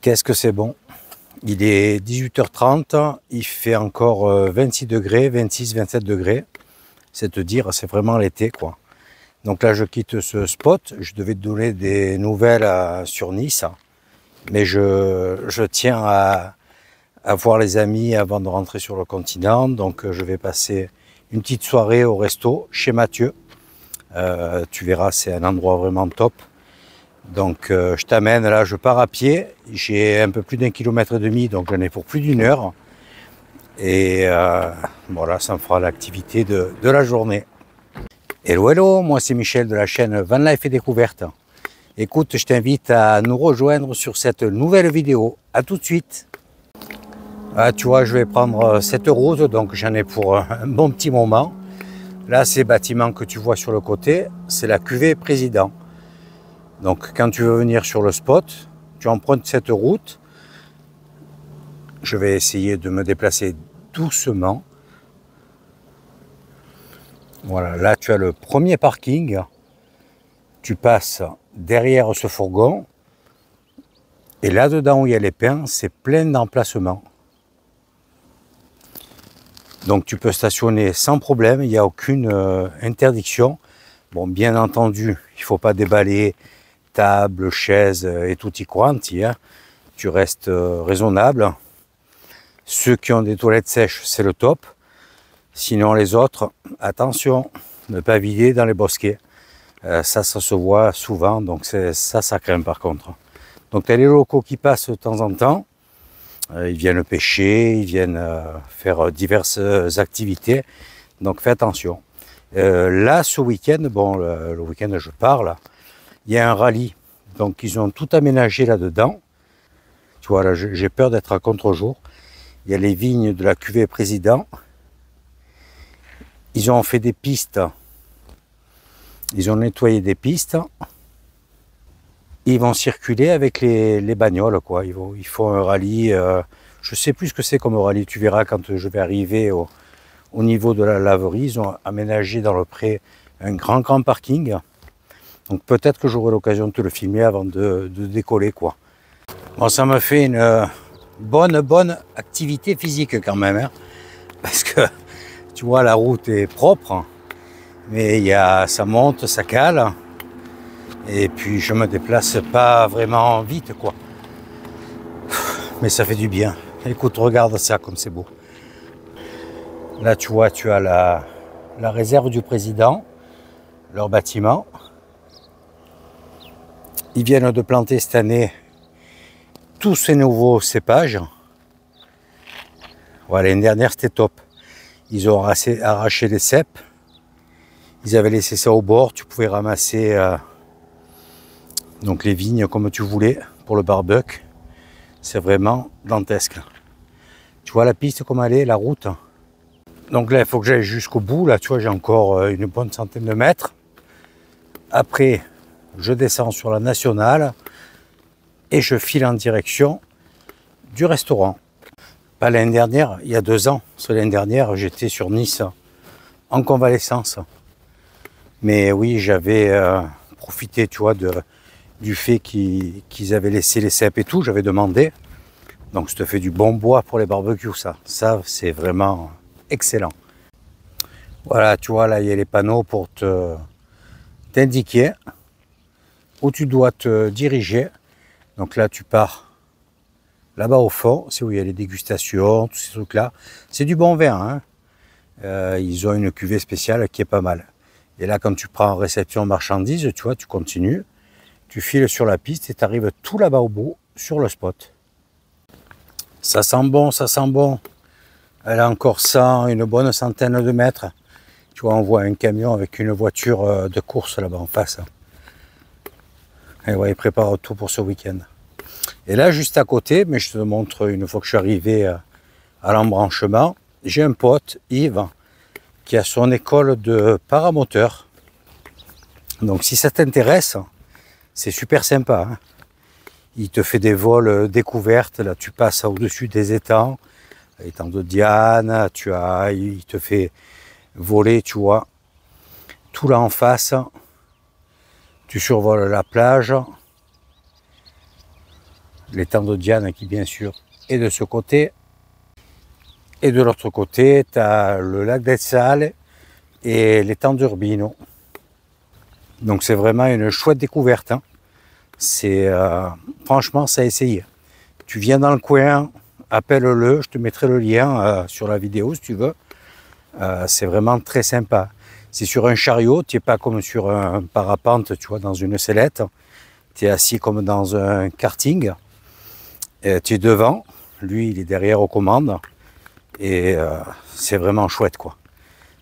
Qu'est-ce que c'est bon. Il est 18h30, il fait encore 26 degrés, 26, 27 degrés. C'est te dire, c'est vraiment l'été, quoi. Donc là, je quitte ce spot. Je devais te donner des nouvelles sur Nice. Mais je tiens à voir les amis avant de rentrer sur le continent. Donc je vais passer une petite soirée au resto chez Mathieu. Tu verras, c'est un endroit vraiment top. Donc je t'amène, là je pars à pied. J'ai un peu plus d'1,5 km, donc j'en ai pour plus d'1 heure. Et voilà, ça me fera l'activité de la journée. Hello, hello, moi c'est Michel de la chaîne Van Life et Découverte. Écoute, je t'invite à nous rejoindre sur cette nouvelle vidéo. À tout de suite. Ah, tu vois, je vais prendre cette route, donc j'en ai pour un bon petit moment. Là, ces bâtiments que tu vois sur le côté, c'est la cuvée Président. Donc quand tu veux venir sur le spot, tu empruntes cette route. Je vais essayer de me déplacer doucement. Voilà, là tu as le premier parking. Tu passes derrière ce fourgon. Et là-dedans où il y a les pins, c'est plein d'emplacements. Donc tu peux stationner sans problème, il n'y a aucune interdiction. Bon, bien entendu, il ne faut pas déballer table, chaise et tutti quanti. Hein. Tu restes raisonnable. Ceux qui ont des toilettes sèches, c'est le top. Sinon les autres, attention, ne pas vider dans les bosquets. Ça se voit souvent, donc ça craint par contre. Donc tu as les locaux qui passent de temps en temps. Ils viennent pêcher, ils viennent faire diverses activités. Donc fais attention. Là, ce week-end, bon, le week-end je parle, il y a un rallye. Donc ils ont tout aménagé là-dedans. Tu vois, là j'ai peur d'être à contre-jour. Il y a les vignes de la cuvée Président. Ils ont fait des pistes. Ils ont nettoyé des pistes. Ils vont circuler avec les bagnoles, quoi. Ils font un rallye. Je ne sais plus ce que c'est comme rallye. Tu verras quand je vais arriver au niveau de la laverie. Ils ont aménagé dans le pré un grand parking. Donc peut-être que j'aurai l'occasion de te le filmer avant de décoller, quoi. Bon, ça me fait une bonne activité physique quand même. Hein, parce que tu vois, la route est propre. Mais ça monte, ça cale. Et puis je me déplace pas vraiment vite, quoi. Mais ça fait du bien. Écoute, regarde ça comme c'est beau. Là tu vois, tu as la réserve du président, leur bâtiment. Ils viennent de planter cette année tous ces nouveaux cépages. Voilà, l'année dernière c'était top. Ils ont arraché les cèpes. Ils avaient laissé ça au bord. Tu pouvais ramasser donc les vignes comme tu voulais pour le barbecue. C'est vraiment dantesque. Tu vois la piste comme elle est, la route. Donc là, il faut que j'aille jusqu'au bout. Là, tu vois, j'ai encore une bonne centaine de mètres. Après, je descends sur la nationale et je file en direction du restaurant. Pas l'année dernière, il y a 2 ans. Parce que l'année dernière, j'étais sur Nice en convalescence. Mais oui, j'avais profité, tu vois, du fait qu'ils avaient laissé les cèpes et tout. J'avais demandé. Donc, ça te fait du bon bois pour les barbecues, ça. Ça, c'est vraiment excellent. Voilà, tu vois, là, il y a les panneaux pour t'indiquer où tu dois te diriger. Donc là, tu pars là-bas au fond. C'est où il y a les dégustations, tous ces trucs-là. C'est du bon vin, hein. Ils ont une cuvée spéciale qui est pas mal. Et là, quand tu prends réception marchandises, tu vois, tu continues. Tu files sur la piste et tu arrives tout là-bas au bout, sur le spot. Ça sent bon, ça sent bon. Elle a encore une bonne centaine de mètres. Tu vois, on voit un camion avec une voiture de course là-bas en face. Et ouais, il prépare tout pour ce week-end. Et là, juste à côté, mais je te montre une fois que je suis arrivé à l'embranchement, j'ai un pote, Yves, qui a son école de paramoteur. Donc si ça t'intéresse, c'est super sympa. Hein. Il te fait des vols découvertes, là tu passes au-dessus des étangs de Diane, il te fait voler, tu vois, tout là en face. Tu survoles la plage. l'étang de Diane qui bien sûr est de ce côté. Et de l'autre côté, tu as le lac des Salles et l'étang d'Urbino. Donc c'est vraiment une chouette découverte. Hein. C'est franchement, ça a essayé. Tu viens dans le coin, appelle-le, je te mettrai le lien sur la vidéo si tu veux. C'est vraiment très sympa. C'est sur un chariot, tu n'es pas comme sur un parapente, tu vois, dans une sellette. Tu es assis comme dans un karting. Tu es devant, lui il est derrière aux commandes. Et c'est vraiment chouette quoi.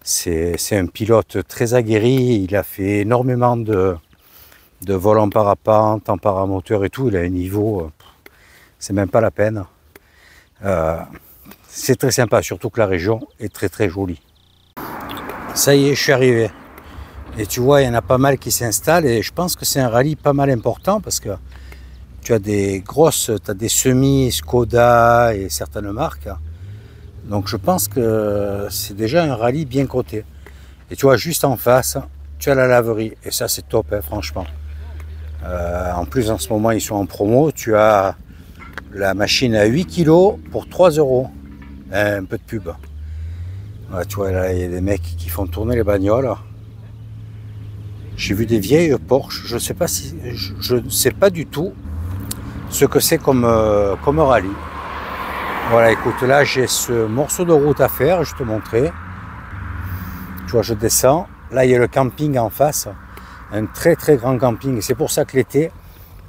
C'est un pilote très aguerri, il a fait énormément de vols en parapente, en paramoteur et tout, il a un niveau, c'est même pas la peine. C'est très sympa, surtout que la région est très très jolie. Ça y est, je suis arrivé. Et tu vois, il y en a pas mal qui s'installent et je pense que c'est un rallye pas mal important parce que tu as des grosses, tu as des semis, Skoda et certaines marques. Donc je pense que c'est déjà un rallye bien coté. Et tu vois, juste en face, tu as la laverie. Et ça, c'est top, hein, franchement. En plus, en ce moment, ils sont en promo. Tu as la machine à 8 kg pour 3 €. Un peu de pub. Ouais, tu vois, là, il y a des mecs qui font tourner les bagnoles. J'ai vu des vieilles Porsche. Je ne sais pas du tout ce que c'est comme rallye. Voilà, écoute, là j'ai ce morceau de route à faire, je te montrer. Tu vois, je descends. Là, il y a le camping en face, un très très grand camping. Et c'est pour ça que l'été,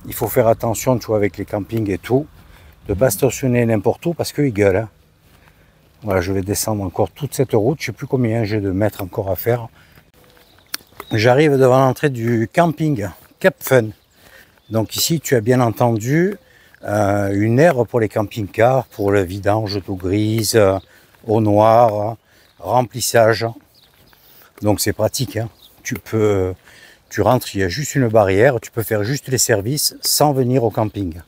il faut faire attention, tu vois, avec les campings et tout, de ne pas stationner n'importe où parce qu'ils gueulent. Hein. Voilà, je vais descendre encore toute cette route. Je ne sais plus combien j'ai de mètres encore à faire. J'arrive devant l'entrée du camping Cap Fun. Donc ici, tu as bien entendu une aire pour les camping-cars, pour le vidange d'eau grise, eau noire, remplissage. Donc c'est pratique. Hein. Tu rentres, il y a juste une barrière, tu peux faire juste les services sans venir au camping.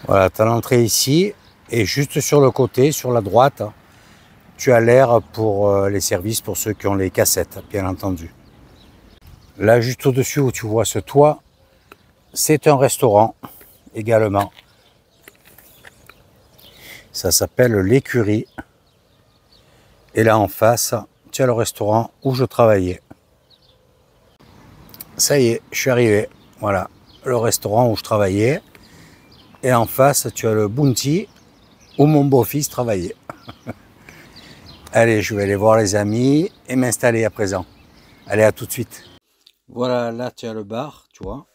Voilà, tu as l'entrée ici et juste sur le côté, sur la droite, tu as l'air pour les services pour ceux qui ont les cassettes, bien entendu. Là, juste au-dessus où tu vois ce toit, c'est un restaurant également. Ça s'appelle l'Écurie. Et là en face, tu as le restaurant où je travaillais. Ça y est, je suis arrivé. Voilà, le restaurant où je travaillais. Et en face, tu as le Bounty où mon beau-fils travaillait. Allez, je vais aller voir les amis et m'installer à présent. Allez, à tout de suite. Voilà, là tu as le bar, tu vois.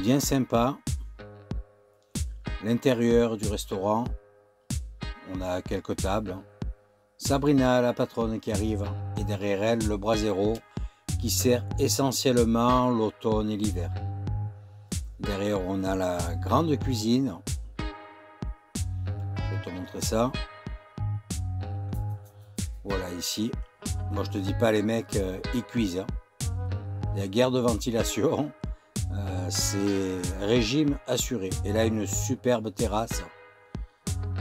Bien sympa. L'intérieur du restaurant, on a quelques tables. Sabrina, la patronne qui arrive, et derrière elle, le brasero qui sert essentiellement l'automne et l'hiver. Derrière, on a la grande cuisine. Je vais te montrer ça. Voilà, ici. Moi, je te dis pas, les mecs, ils cuisent. Il y a guère de ventilation. C'est régime assuré. Et là, une superbe terrasse.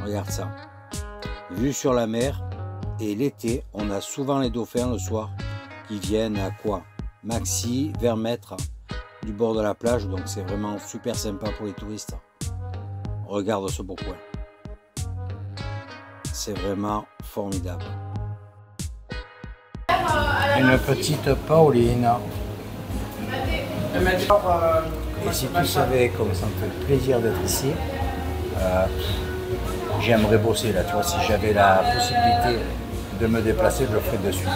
Regarde ça. Vue sur la mer. Et l'été, on a souvent les dauphins le soir qui viennent à quoi? Maxi, 20 mètres du bord de la plage. Donc c'est vraiment super sympa pour les touristes. Regarde ce beau coin. C'est vraiment formidable. Une petite Pauline. Et si tu savais comme ça me fait plaisir d'être ici, j'aimerais bosser là, tu vois, si j'avais la possibilité de me déplacer, je le ferais de suite.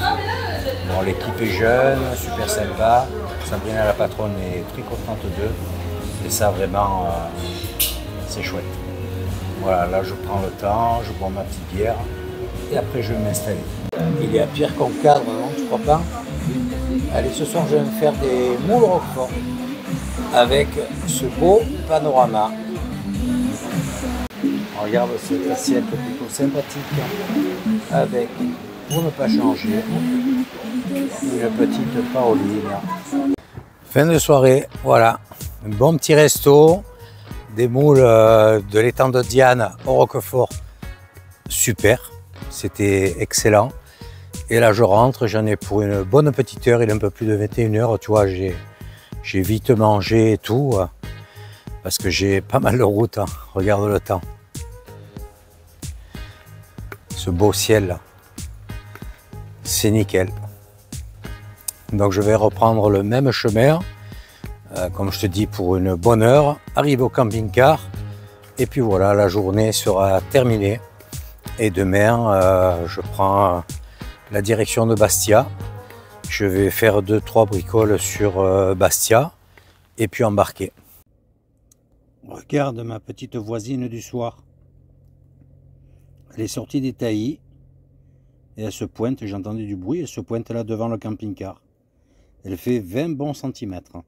Bon, l'équipe est jeune, super sympa, Sabrina la patronne est très contente d'eux, et ça vraiment, c'est chouette. Voilà, là je prends le temps, je bois ma petite bière, et après je vais m'installer. Il y a pire qu'un cadre, non, tu crois pas? Allez, ce soir je vais me faire des moules roquefort avec ce beau panorama. Regarde cette assiette plutôt sympathique avec, pour ne pas changer, une petite Pauline. Fin de soirée, voilà, un bon petit resto, des moules de l'étang de Diane au roquefort, super, c'était excellent. Et là je rentre, j'en ai pour une bonne petite heure, il est un peu plus de 21 h, tu vois, j'ai vite mangé et tout. parce que j'ai pas mal de route, hein. Regarde le temps. Ce beau ciel là. C'est nickel. Donc je vais reprendre le même chemin, comme je te dis, pour une bonne heure, arriver au camping-car, et puis voilà, la journée sera terminée. Et demain, je prends la direction de Bastia. Je vais faire 2-3 bricoles sur Bastia, et puis embarquer. Regarde ma petite voisine du soir. Elle est sortie des taillis, et elle se pointe, j'ai entendu du bruit, elle se pointe là devant le camping-car. Elle fait 20 bons centimètres.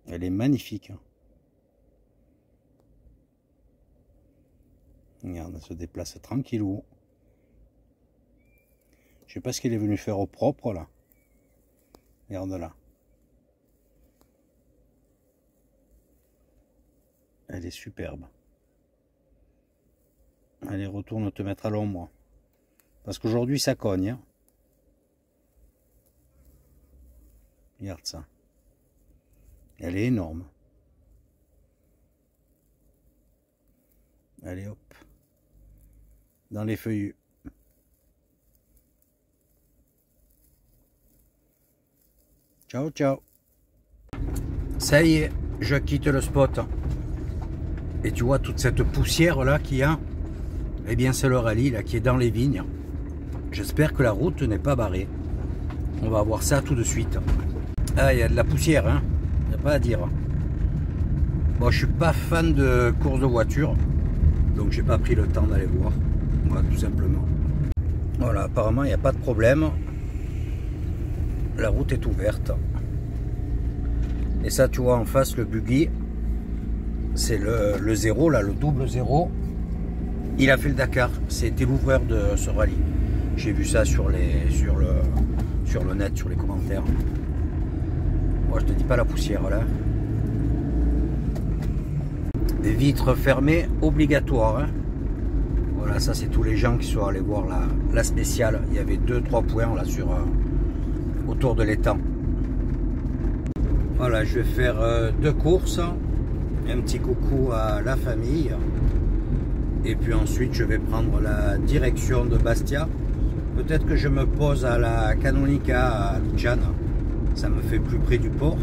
Elle est magnifique. Regarde, elle se déplace tranquillou. Je sais pas ce qu'elle est venue faire au propre là. Regarde là. Elle est superbe. Allez, retourne te mettre à l'ombre. Parce qu'aujourd'hui ça cogne. Hein. Regarde ça. Elle est énorme. Allez hop. Dans les feuillus. Ciao, ciao. Ça y est, je quitte le spot. Et tu vois toute cette poussière là qu'il y a. Eh bien c'est le rallye là qui est dans les vignes. J'espère que la route n'est pas barrée. On va voir ça tout de suite. Ah, il y a de la poussière, hein. Il n'y a pas à dire. Bon, je suis pas fan de course de voiture, donc j'ai pas pris le temps d'aller voir. Voilà, tout simplement. Voilà, apparemment il n'y a pas de problème. La route est ouverte. Et ça, tu vois, en face, le buggy, c'est le 0, là, le double 0. Il a fait le Dakar. C'était l'ouvreur de ce rallye. J'ai vu ça sur le net, sur les commentaires. Moi, je te dis pas la poussière, là. Des vitres fermées, obligatoire. Hein. Voilà, ça, c'est tous les gens qui sont allés voir la spéciale. Il y avait 2-3 points, là, autour de l'étang. Voilà, je vais faire 2 courses. Un petit coucou à la famille. Et puis ensuite, je vais prendre la direction de Bastia. Peut-être que je me pose à la Canonica à Abidjan. Ça me fait plus près du port.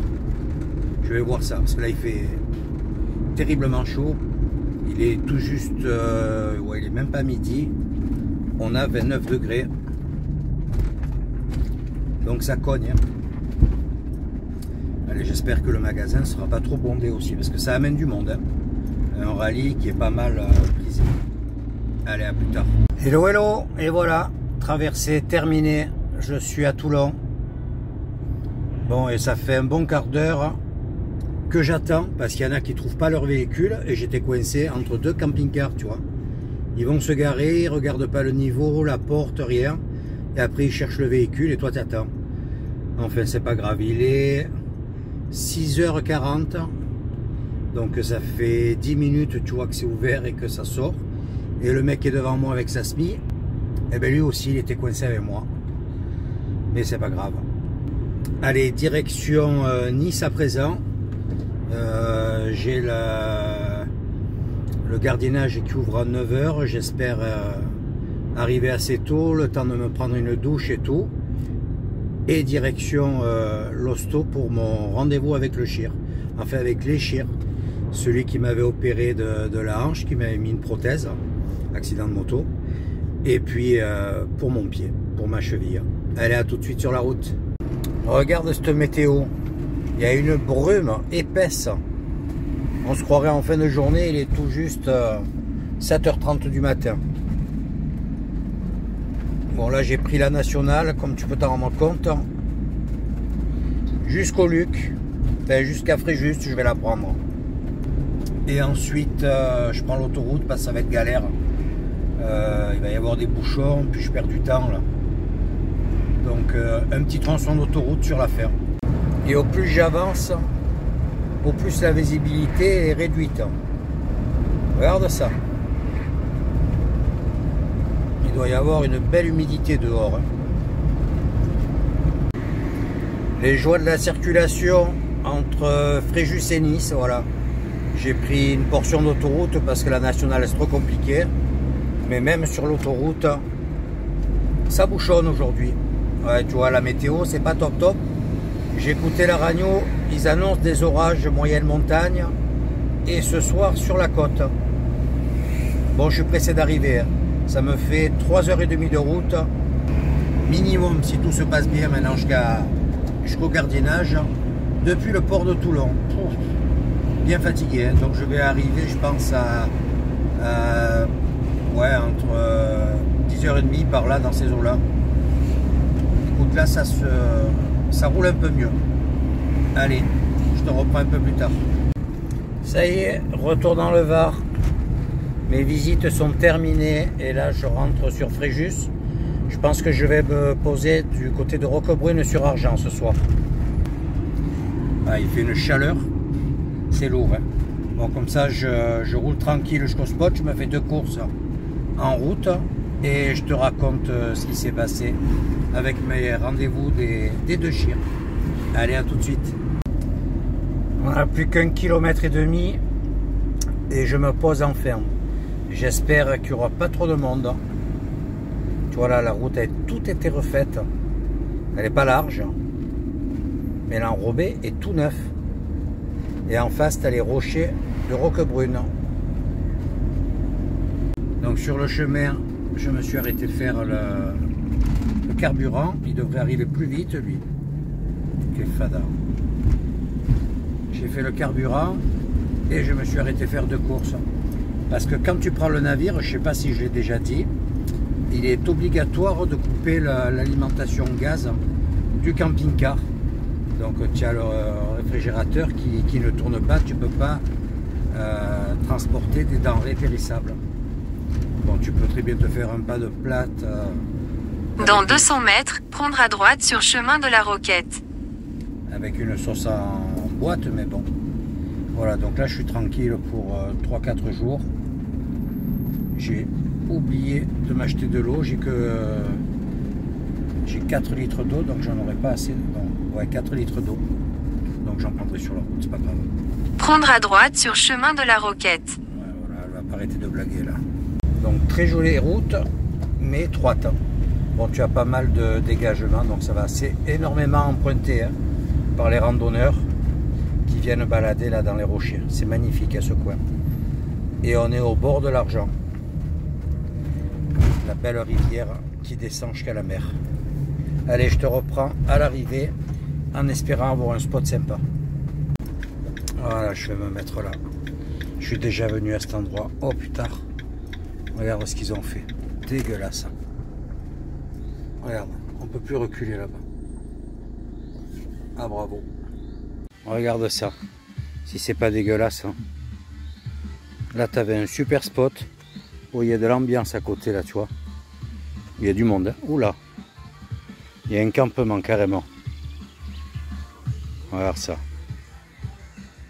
Je vais voir ça, parce que là, il fait terriblement chaud. Il est tout juste... ouais, il est même pas midi. On a 29 degrés. Donc ça cogne. Hein. Allez, j'espère que le magasin ne sera pas trop bondé aussi, parce que ça amène du monde. Hein. Un rallye qui est pas mal prisé. Allez, à plus tard. Hello, hello, et voilà, traversée terminée. Je suis à Toulon. Bon, et ça fait un bon quart d'heure que j'attends, parce qu'il y en a qui ne trouvent pas leur véhicule, et j'étais coincé entre 2 camping-cars, tu vois. Ils vont se garer, ils ne regardent pas le niveau, la porte, rien. Et après, ils cherchent le véhicule, et toi, tu attends. Enfin, c'est pas grave, il est 6h40. Donc ça fait 10 minutes, tu vois que c'est ouvert et que ça sort. Et le mec qui est devant moi avec sa SMI, eh bien lui aussi il était coincé avec moi. Mais c'est pas grave. Allez, direction Nice à présent. J'ai le gardiennage qui ouvre à 9 h. J'espère arriver assez tôt, le temps de me prendre une douche et tout. Et direction l'hosto pour mon rendez-vous avec le chir. Enfin avec les chirs. Celui qui m'avait opéré de la hanche, qui m'avait mis une prothèse, accident de moto, et puis pour mon pied, pour ma cheville. Allez, à tout de suite sur la route. Regarde cette météo, il y a une brume épaisse. On se croirait en fin de journée, il est tout juste 7h30 du matin. Bon, là j'ai pris la nationale, comme tu peux t'en rendre compte, jusqu'au Luc, enfin, jusqu'à Fréjus, je vais la prendre. Et ensuite, je prends l'autoroute parce que ça va être galère. Il va y avoir des bouchons, puis je perds du temps là. Donc, un petit tronçon d'autoroute sur la ferme. Et au plus j'avance, au plus la visibilité est réduite. Regarde ça. Il doit y avoir une belle humidité dehors. Les joies de la circulation entre Fréjus et Nice, voilà. J'ai pris une portion d'autoroute parce que la nationale c'est trop compliqué. Mais même sur l'autoroute, ça bouchonne aujourd'hui. Ouais, tu vois, la météo, c'est pas top top. J'ai écouté la radio, ils annoncent des orages moyenne montagne. Et ce soir sur la côte. Bon, je suis pressé d'arriver. Ça me fait 3h30 de route. Minimum, si tout se passe bien maintenant jusqu'au gardiennage. Depuis le port de Toulon. Bien fatigué. Donc je vais arriver, je pense, ouais, entre 10h30 par là, dans ces eaux-là. Écoute, là, ça roule un peu mieux. Allez, je te reprends un peu plus tard. Ça y est, retour dans le Var. Mes visites sont terminées et là, je rentre sur Fréjus. Je pense que je vais me poser du côté de Roquebrune sur Argens ce soir. Ah, il fait une chaleur, c'est lourd. Hein. Bon, comme ça, je roule tranquille jusqu'au spot. Je me fais 2 courses en route et je te raconte ce qui s'est passé avec mes rendez-vous des 2 chiens. Allez, à tout de suite. On n'a plus qu'1,5 km et je me pose enfin. J'espère qu'il n'y aura pas trop de monde. Tu vois là, la route a tout été refaite. Elle n'est pas large, mais l'enrobé est tout neuf. Et en face, tu as les rochers de Roquebrune. Donc sur le chemin, je me suis arrêté faire le carburant. Il devrait arriver plus vite, lui. Quel fada. J'ai fait le carburant et je me suis arrêté faire 2 courses. Parce que quand tu prends le navire, je ne sais pas si je l'ai déjà dit, il est obligatoire de couper l'alimentation gaz du camping-car. Donc tu as le réfrigérateur qui ne tourne pas, tu ne peux pas transporter des denrées périssables. Bon, tu peux très bien te faire un pas de plate. Dans 200 mètres, prendre à droite sur chemin de la Roquette. Avec une sauce en boîte, mais bon. Voilà, donc là je suis tranquille pour 3-4 jours. J'ai oublié de m'acheter de l'eau, j'ai 4 litres d'eau, donc j'en aurai pas assez. Non, ouais, 4 litres d'eau. Donc j'en prendrai sur la route, c'est pas grave. Prendre à droite sur chemin de la Roquette. Ouais, voilà, elle va pas arrêter de blaguer là. Donc très jolie route, mais étroite. Bon, tu as pas mal de dégagement, donc ça va. C'est énormément emprunté hein, par les randonneurs qui viennent balader là dans les rochers. C'est magnifique à ce coin. Et on est au bord de l'Argens. La belle rivière qui descend jusqu'à la mer. Allez, je te reprends à l'arrivée en espérant avoir un spot sympa. Voilà, je vais me mettre là. Je suis déjà venu à cet endroit. Oh putain. Regarde ce qu'ils ont fait. Dégueulasse. Regarde, on peut plus reculer là-bas. Ah bravo. Regarde ça. Si c'est pas dégueulasse. Hein. Là, tu avais un super spot. Oh, il y a de l'ambiance à côté là, tu vois. Il y a du monde. Hein. Oula. Il y a un campement carrément. Regarde ça.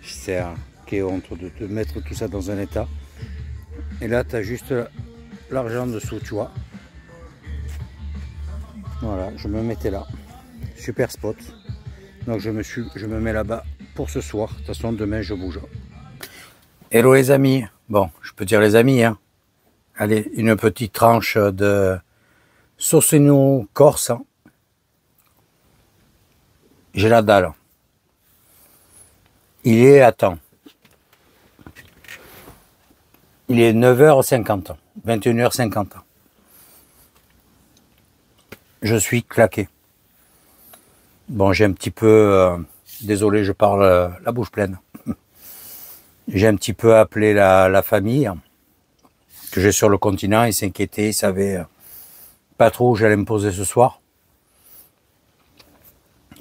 C'est quelle honte de mettre tout ça dans un état. Et là, tu as juste l'argent dessous, tu vois. Voilà, je me mettais là. Super spot. Donc je me mets là-bas pour ce soir. De toute façon, demain, je bouge. Hello les amis. Bon, je peux dire les amis, hein. Allez, une petite tranche de saucignon corse. Hein. J'ai la dalle. Il est, attends. Il est 9h50, 21h50. Je suis claqué. Bon, j'ai un petit peu... désolé, je parle la bouche pleine. J'ai un petit peu appelé la famille que j'ai sur le continent. Ils s'inquiétaient, ils savaient pas trop où j'allais me poser ce soir.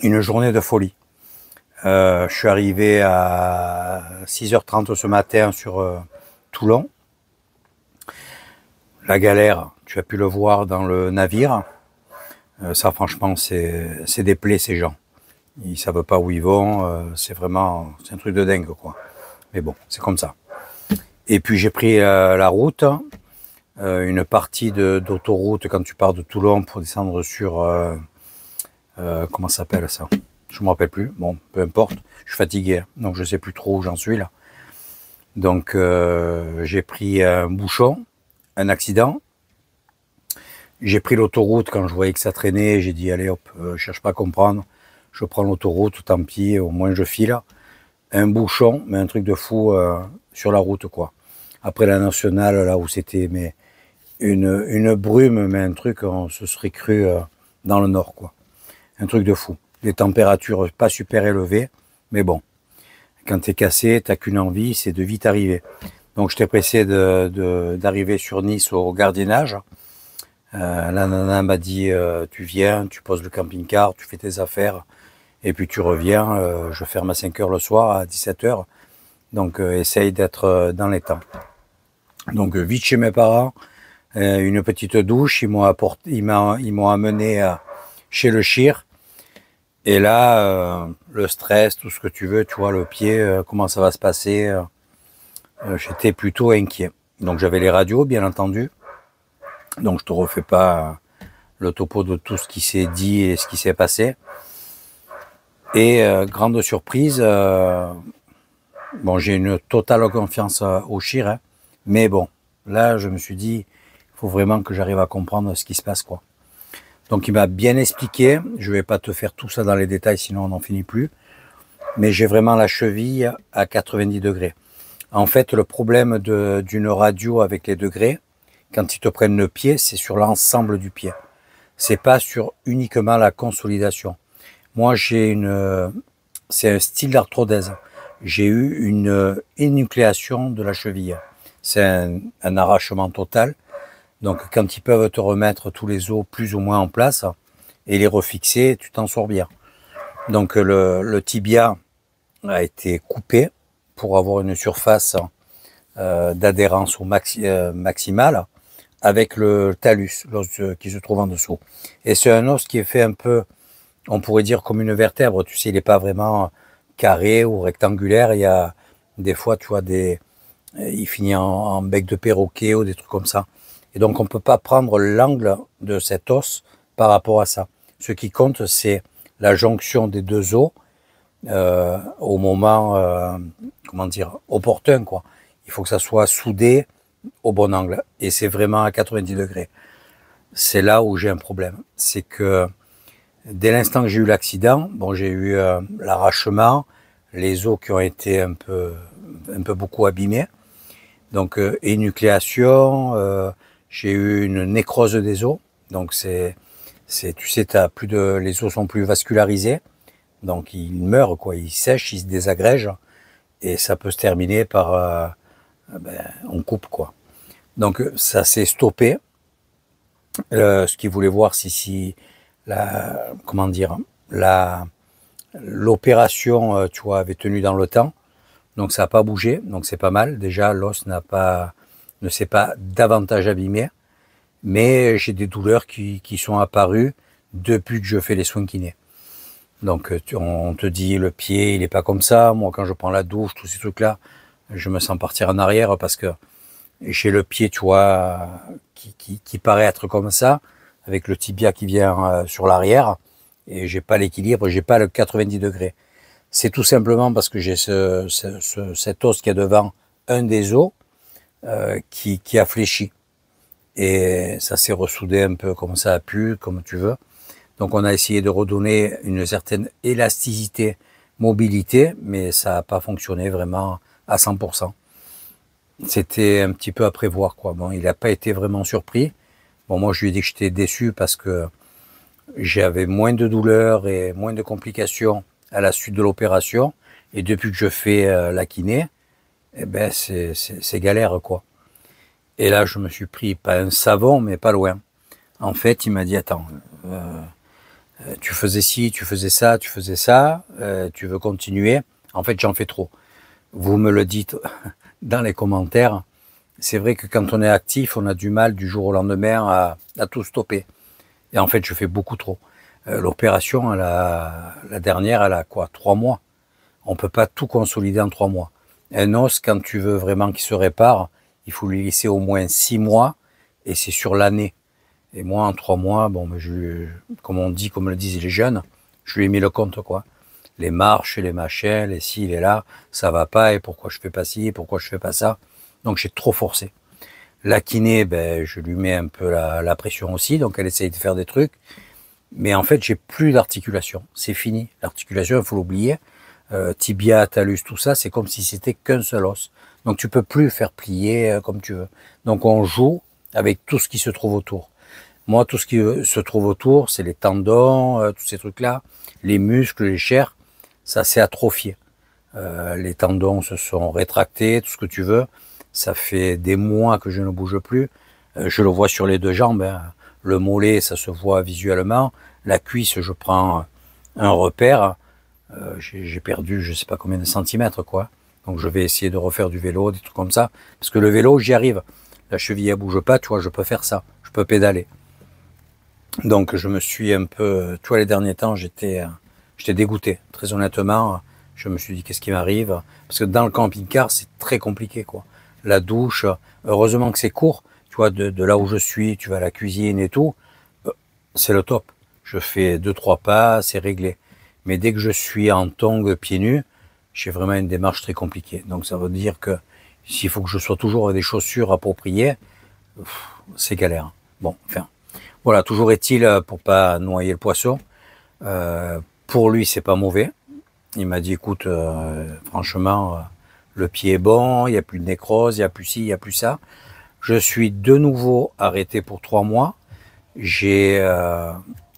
Une journée de folie. Je suis arrivé à 6h30 ce matin sur Toulon. La galère, tu as pu le voir dans le navire. Ça, franchement, c'est des plaies, ces gens. Ils savent pas où ils vont. C'est vraiment, c'est un truc de dingue, quoi. Mais bon, c'est comme ça. Et puis, j'ai pris la route, une partie d'autoroute quand tu pars de Toulon pour descendre sur... comment ça s'appelle ça? Je me rappelle plus. Bon, peu importe. Je suis fatigué, donc je sais plus trop où j'en suis là. Donc j'ai pris un bouchon, un accident. J'ai pris l'autoroute quand je voyais que ça traînait. J'ai dit allez hop, je cherche pas à comprendre. Je prends l'autoroute, tant pis, au moins je file. Un bouchon, mais un truc de fou sur la route quoi. Après la nationale, là où c'était mais une brume, mais un truc, on se serait cru dans le nord quoi. Un truc de fou. Les températures pas super élevées, mais bon. Quand t'es cassé, t'as qu'une envie, c'est de vite arriver. Donc j'étais pressé d'arriver sur Nice au gardiennage. La nana m'a dit tu viens, tu poses le camping-car, tu fais tes affaires, et puis tu reviens. Je ferme à 5 heures le soir, à 17 heures. Donc essaye d'être dans les temps. Donc vite chez mes parents, une petite douche, ils m'ont amené chez le chir. Et là, le stress, tout ce que tu veux, tu vois, le pied, comment ça va se passer, j'étais plutôt inquiet. Donc j'avais les radios, bien entendu. Donc je te refais pas le topo de tout ce qui s'est dit et ce qui s'est passé. Et grande surprise, bon, j'ai une totale confiance au chir, hein, mais bon, là je me suis dit, il faut vraiment que j'arrive à comprendre ce qui se passe, quoi. Donc il m'a bien expliqué, je vais pas te faire tout ça dans les détails, sinon on n'en finit plus, mais j'ai vraiment la cheville à 90 degrés. En fait, le problème d'une radio avec les degrés, quand ils te prennent le pied, c'est sur l'ensemble du pied. C'est pas sur uniquement la consolidation. Moi, c'est un style d'arthrodèse. J'ai eu une énucléation de la cheville. C'est un arrachement total. Donc, quand ils peuvent te remettre tous les os plus ou moins en place et les refixer, tu t'en sors bien. Donc, le tibia a été coupé pour avoir une surface d'adhérence au maximale avec le talus, l'os qui se trouve en dessous. Et c'est un os qui est fait un peu, on pourrait dire comme une vertèbre, tu sais, il n'est pas vraiment carré ou rectangulaire, il y a des fois, tu vois, il finit en bec de perroquet ou des trucs comme ça. Et donc, on ne peut pas prendre l'angle de cet os par rapport à ça. Ce qui compte, c'est la jonction des deux os au moment, comment dire, opportun, quoi. Il faut que ça soit soudé au bon angle. Et c'est vraiment à 90 degrés. C'est là où j'ai un problème. C'est que dès l'instant que j'ai eu l'accident, bon, j'ai eu l'arrachement, les os qui ont été un peu beaucoup abîmés. Donc, énucléation, j'ai eu une nécrose des os. Donc, tu sais, les os sont plus vascularisés. Donc, ils meurent, quoi. Ils sèchent, ils se désagrègent. Et ça peut se terminer par, on coupe, quoi. Donc, ça s'est stoppé. Ce qu'ils voulaient voir, si comment dire, l'opération, tu vois, avait tenu dans le temps. Donc, ça n'a pas bougé. Donc, c'est pas mal. Déjà, l'os ne s'est pas davantage abîmé. Mais j'ai des douleurs qui sont apparues depuis que je fais les soins kinés. Donc, on te dit, le pied, il est pas comme ça. Moi, quand je prends la douche, tous ces trucs-là, je me sens partir en arrière parce que j'ai le pied, tu vois, qui paraît être comme ça, avec le tibia qui vient sur l'arrière, et j'ai pas l'équilibre, j'ai pas le 90 degrés. C'est tout simplement parce que j'ai cet os qui est devant un des os qui a fléchi. Et ça s'est ressoudé un peu comme ça a pu, comme tu veux. Donc on a essayé de redonner une certaine élasticité, mobilité, mais ça n'a pas fonctionné vraiment à 100%. C'était un petit peu à prévoir, quoi. Bon, il n'a pas été vraiment surpris. Bon, moi je lui ai dit que j'étais déçu parce que j'avais moins de douleurs et moins de complications à la suite de l'opération. Et depuis que je fais la kiné, eh ben c'est galère, quoi. Et là, je me suis pris, pas un savon, mais pas loin. En fait, il m'a dit, attends, tu faisais ci, tu faisais ça, tu veux continuer. En fait, j'en fais trop. Vous me le dites dans les commentaires. C'est vrai que quand on est actif, on a du mal du jour au lendemain à tout stopper. Et en fait, je fais beaucoup trop. L'opération, la dernière, elle a quoi, 3 mois. On peut pas tout consolider en 3 mois. Un os, quand tu veux vraiment qu'il se répare, il faut lui laisser au moins 6 mois, et c'est sur l'année. Et moi, en 3 mois, bon, comme on dit, comme le disent les jeunes, je lui ai mis le compte, quoi. les marches, les machins, les ci, les là, ça va pas, et pourquoi je fais pas ci, pourquoi je fais pas ça. Donc j'ai trop forcé. La kiné, ben, je lui mets un peu la pression aussi, donc elle essaye de faire des trucs. Mais en fait, j'ai plus d'articulation. C'est fini. L'articulation, il faut l'oublier. Tibia, talus, tout ça, c'est comme si c'était qu'un seul os. Donc tu peux plus faire plier comme tu veux. Donc on joue avec tout ce qui se trouve autour. Moi, tout ce qui se trouve autour, c'est les tendons, tous ces trucs-là, les muscles, les chairs, ça s'est atrophié. Les tendons se sont rétractés, tout ce que tu veux. Ça fait des mois que je ne bouge plus. Je le vois sur les deux jambes. Hein. Le mollet, ça se voit visuellement. La cuisse, je prends un repère. J'ai perdu, je sais pas combien de centimètres, quoi. Donc je vais essayer de refaire du vélo, des trucs comme ça. Parce que le vélo, j'y arrive. La cheville, elle bouge pas, tu vois, je peux faire ça. Je peux pédaler. Donc je me suis un peu, tu vois, les derniers temps, j'étais dégoûté. Très honnêtement, je me suis dit, qu'est-ce qui m'arrive? Parce que dans le camping-car, c'est très compliqué, quoi. La douche, heureusement que c'est court. Tu vois, de là où je suis, tu vas à la cuisine et tout, c'est le top. Je fais 2-3 pas, c'est réglé. Mais dès que je suis en tongs, pieds nus, j'ai vraiment une démarche très compliquée. Donc ça veut dire que s'il faut que je sois toujours avec des chaussures appropriées, c'est galère. Bon, enfin, voilà, toujours est-il, pour pas noyer le poisson, pour lui, c'est pas mauvais. Il m'a dit, écoute, franchement, le pied est bon, il n'y a plus de nécrose, il n'y a plus ci, il n'y a plus ça. Je suis de nouveau arrêté pour 3 mois. J'ai,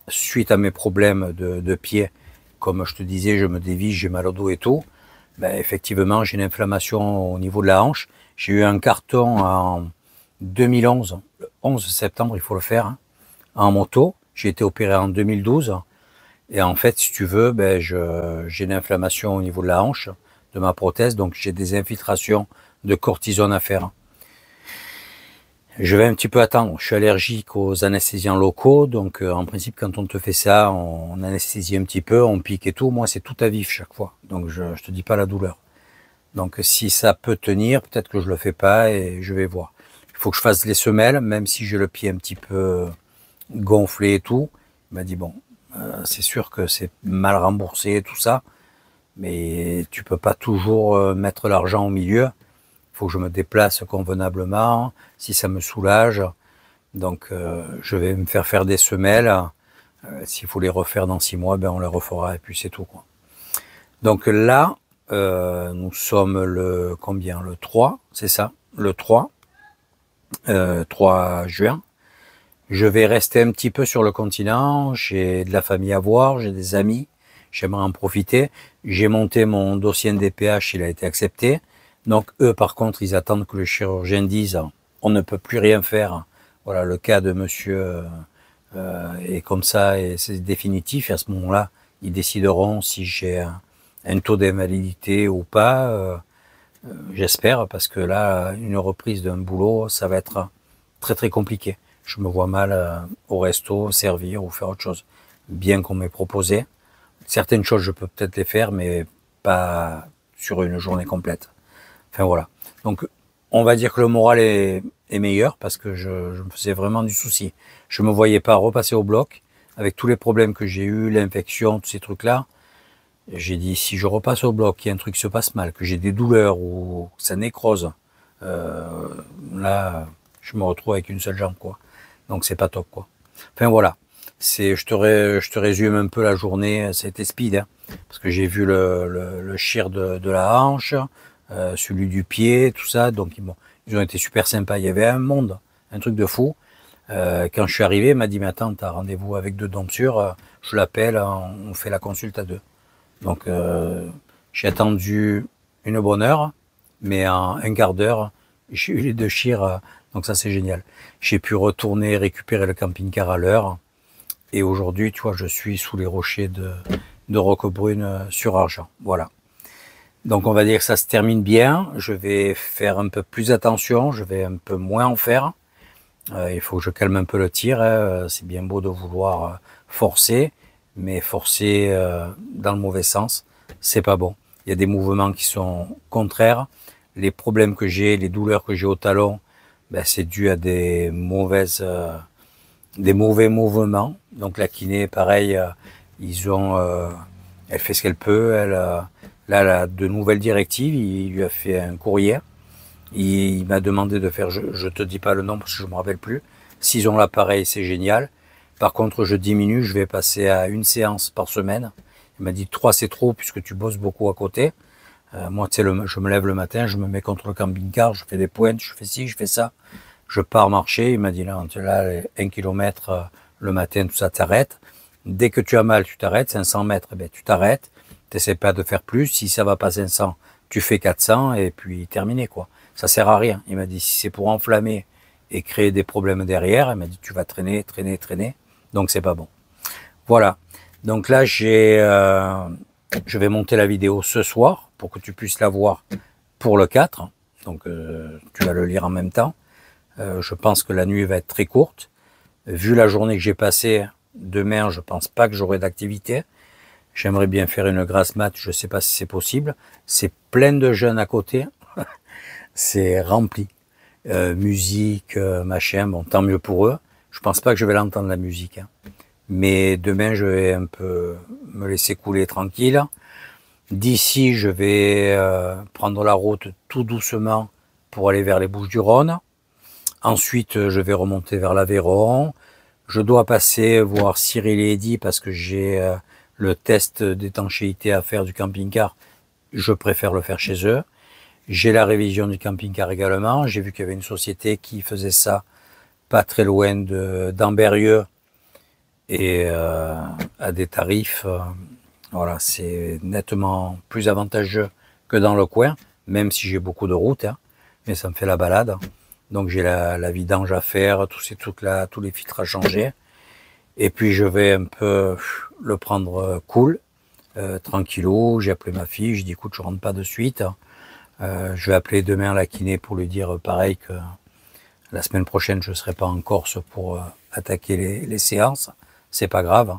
suite à mes problèmes de pied, comme je te disais, je me dévisse, j'ai mal au dos et tout. Ben, effectivement, j'ai une inflammation au niveau de la hanche. J'ai eu un carton en 2011, le 11 septembre, il faut le faire, hein, en moto. J'ai été opéré en 2012. Et en fait, si tu veux, ben, j'ai une inflammation au niveau de la hanche, de ma prothèse. Donc, j'ai des infiltrations de cortisone à faire. Je vais un petit peu attendre. Je suis allergique aux anesthésiens locaux. Donc, en principe, quand on te fait ça, on anesthésie un petit peu, on pique et tout. Moi, c'est tout à vif chaque fois. Donc, je te dis pas la douleur. Donc, si ça peut tenir, peut-être que je le fais pas et je vais voir. Il faut que je fasse les semelles, même si j'ai le pied un petit peu gonflé et tout. Il m'a dit, bon, c'est sûr que c'est mal remboursé, tout ça. Mais tu peux pas toujours mettre l'argent au milieu. Il faut que je me déplace convenablement, si ça me soulage. Donc, je vais me faire des semelles. S'il faut les refaire dans 6 mois, ben on les refera et puis c'est tout, quoi. Donc là, nous sommes le combien? Le 3, c'est ça? Le 3 juin. Je vais rester un petit peu sur le continent. J'ai de la famille à voir, j'ai des amis. J'aimerais en profiter. J'ai monté mon dossier NDPH, il a été accepté. Donc eux, par contre, ils attendent que le chirurgien dise on ne peut plus rien faire. Voilà, le cas de monsieur est comme ça et c'est définitif. Et à ce moment-là, ils décideront si j'ai un taux d'invalidité ou pas. J'espère, parce que là, une reprise d'un boulot, ça va être très très compliqué. Je me vois mal au resto, servir ou faire autre chose. Bien qu'on m'ait proposé. Certaines choses, je peux peut-être les faire, mais pas sur une journée complète. Enfin voilà. Donc, on va dire que le moral est meilleur parce que je me faisais vraiment du souci. Je me voyais pas repasser au bloc avec tous les problèmes que j'ai eu, l'infection, tous ces trucs-là. J'ai dit, si je repasse au bloc, qu'il y a un truc qui se passe mal, que j'ai des douleurs ou que ça nécrose, là, je me retrouve avec une seule jambe, quoi. Donc, c'est pas top, quoi. Enfin, voilà. Je te résume un peu la journée, c'était speed, hein, parce que j'ai vu le chir de la hanche, celui du pied, tout ça, donc bon, ils ont été super sympas. Il y avait un monde, un truc de fou. Quand je suis arrivé, il m'a dit, mais attends, t'as rendez-vous avec 2 domptures, je l'appelle, on fait la consulte à 2. Donc, j'ai attendu une bonne heure, mais en un quart d'heure, j'ai eu les 2 chirs, donc ça c'est génial. J'ai pu retourner récupérer le camping-car à l'heure, et aujourd'hui, tu vois, je suis sous les rochers de Roquebrune sur Argent. Voilà. Donc on va dire que ça se termine bien. Je vais faire un peu plus attention, je vais un peu moins en faire. Il faut que je calme un peu le tir. Hein. C'est bien beau de vouloir forcer, mais forcer dans le mauvais sens, c'est pas bon. Il y a des mouvements qui sont contraires. Les problèmes que j'ai, les douleurs que j'ai au talon, ben, c'est dû à des mauvais mouvements. Donc la kiné, pareil, ils ont Elle fait ce qu'elle peut. Là, elle a de nouvelles directives. Il lui a fait un courrier. Il m'a demandé de faire, je te dis pas le nom parce que je me rappelle plus. S'ils ont l'appareil, c'est génial. Par contre, je diminue, je vais passer à une séance par semaine. Il m'a dit 3 c'est trop puisque tu bosses beaucoup à côté. Moi, tu sais, je me lève le matin, je me mets contre le camping-car, je fais des pointes, je fais ci, je fais ça. Je pars marcher. Il m'a dit là, 1 kilomètre le matin, tout ça, t'arrêtes. Dès que tu as mal, tu t'arrêtes. 500 mètres, eh ben, tu t'arrêtes. T'essaies pas de faire plus. Si ça va pas 500, tu fais 400 et puis terminé, quoi. Ça sert à rien. Il m'a dit, si c'est pour enflammer et créer des problèmes derrière, il m'a dit, tu vas traîner. Donc, c'est pas bon. Voilà. Donc là, je vais monter la vidéo ce soir pour que tu puisses la voir pour le 4. Donc, tu vas le lire en même temps. Je pense que la nuit va être très courte. Vu la journée que j'ai passée, demain, je pense pas que j'aurai d'activité. J'aimerais bien faire une grasse mat, je sais pas si c'est possible. C'est plein de jeunes à côté. C'est rempli. Musique, machin, bon, tant mieux pour eux. Je pense pas que je vais l'entendre la musique. Hein. Mais demain, je vais un peu me laisser couler tranquille. D'ici, je vais prendre la route tout doucement pour aller vers les Bouches-du-Rhône. Ensuite, je vais remonter vers l'Aveyron. Je dois passer voir Cyril et Eddy parce que j'ai le test d'étanchéité à faire du camping-car. Je préfère le faire chez eux. J'ai la révision du camping-car également. J'ai vu qu'il y avait une société qui faisait ça pas très loin d'Ambérieux et à des tarifs, voilà, c'est nettement plus avantageux que dans le coin, même si j'ai beaucoup de routes, hein, mais ça me fait la balade. Donc j'ai la vidange à faire, tous les filtres à changer. Et puis je vais un peu le prendre cool, tranquillou. J'ai appelé ma fille, je dis écoute, je rentre pas de suite. Je vais appeler demain la kiné pour lui dire pareil que la semaine prochaine je serai pas en Corse pour attaquer les séances. C'est pas grave.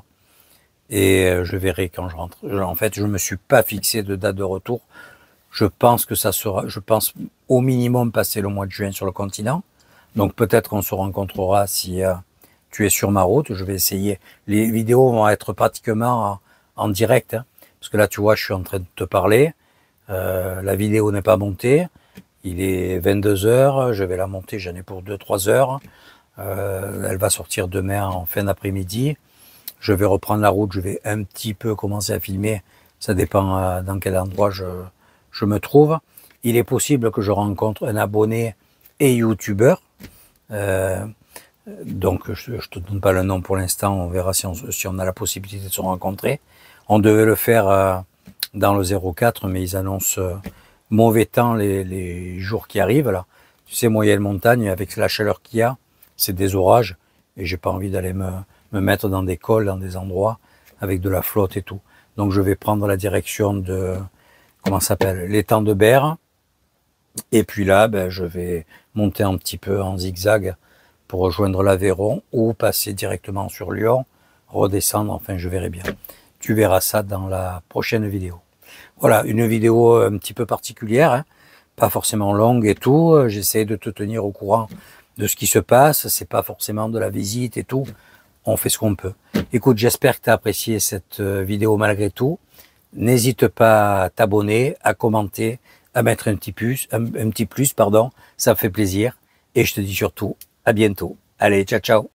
Et je verrai quand je rentre. En fait, je me suis pas fixé de date de retour. Je pense que ça sera, je pense au minimum passer le mois de juin sur le continent. Donc peut-être qu'on se rencontrera si tu es sur ma route. Je vais essayer. Les vidéos vont être pratiquement en direct. Hein, parce que là, tu vois, je suis en train de te parler. La vidéo n'est pas montée. Il est 22 heures. Je vais la monter, j'en ai pour 2-3 heures. Elle va sortir demain en fin d'après-midi. Je vais reprendre la route. Je vais un petit peu commencer à filmer. Ça dépend dans quel endroit je me trouve. Il est possible que je rencontre un abonné et youtubeur. Donc, je ne te donne pas le nom pour l'instant. On verra si on a la possibilité de se rencontrer. On devait le faire dans le 04, mais ils annoncent mauvais temps les jours qui arrivent. Là. Tu sais, moyenne montagne, avec la chaleur qu'il y a, c'est des orages. Et j'ai pas envie d'aller me mettre dans des cols, dans des endroits, avec de la flotte et tout. Donc, je vais prendre la direction de... Comment ça s'appelle, l'étang de Berre. Et puis là, ben, je vais monter un petit peu en zigzag pour rejoindre l'Aveyron ou passer directement sur Lyon, redescendre, enfin je verrai bien. Tu verras ça dans la prochaine vidéo. Voilà, une vidéo un petit peu particulière, hein, pas forcément longue et tout. J'essaie de te tenir au courant de ce qui se passe. C'est pas forcément de la visite et tout. On fait ce qu'on peut. Écoute, j'espère que tu as apprécié cette vidéo malgré tout. N'hésite pas à t'abonner, à commenter, à mettre un petit plus, pardon, ça me fait plaisir. Et je te dis surtout, à bientôt. Allez, ciao, ciao.